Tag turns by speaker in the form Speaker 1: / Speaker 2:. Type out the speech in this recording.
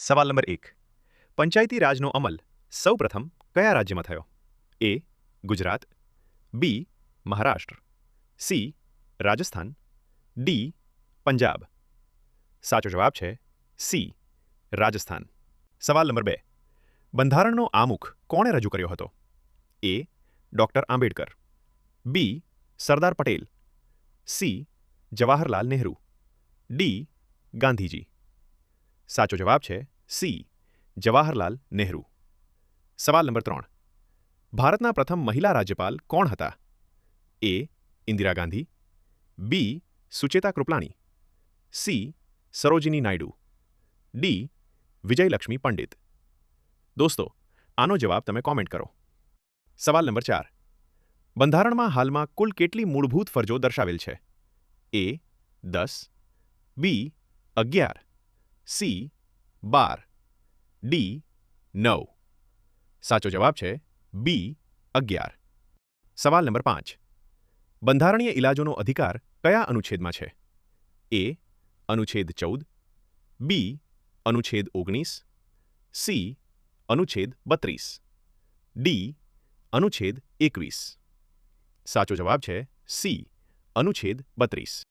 Speaker 1: સવાલ નંબર 1. પંચાયતી રાજનો અમલ સૌપ્રથમ કયા રાજ્યમાં થયો? એ. ગુજરાત, બી. મહારાષ્ટ્ર, સી. રાજસ્થાન, ડી. પંજાબ. સાચો જવાબ છે સી. રાજસ્થાન. સવાલ નંબર 2. બંધારણનો આમુખ કોણે રજૂ કર્યો હતો? એ. ડૉક્ટર આંબેડકર, બી. સરદાર પટેલ, સી. જવાહરલાલ નહેરુ, ડી. ગાંધીજી. સાચો જવાબ છે સી. જવાહરલાલ નહેરુ. સવાલ નંબર 3. ભારતના પ્રથમ મહિલા રાજ્યપાલ કોણ હતા? એ. ઇન્દિરા ગાંધી, બી. સુચેતા કૃપલાણી, સી. સરોજિની નાયડુ, ડી. વિજયલક્ષ્મી પંડિત. દોસ્તો, આનો જવાબ તમે કોમેન્ટ કરો. સવાલ નંબર 4. બંધારણમાં હાલમાં કુલ કેટલી મૂળભૂત ફરજો દર્શાવેલ છે? એ. 10, બી. 11, સી. 12, ડી. 9. સાચો જવાબ છે બી. 11. સવાલ નંબર 5. બંધારણીય ઇલાજોનો અધિકાર કયા અનુચ્છેદમાં છે? એ. અનુચ્છેદ 14, બી. અનુચ્છેદ 19, સી. અનુચ્છેદ 32, ડી. અનુચ્છેદ 21. સાચો જવાબ છે સી. અનુચ્છેદ 32.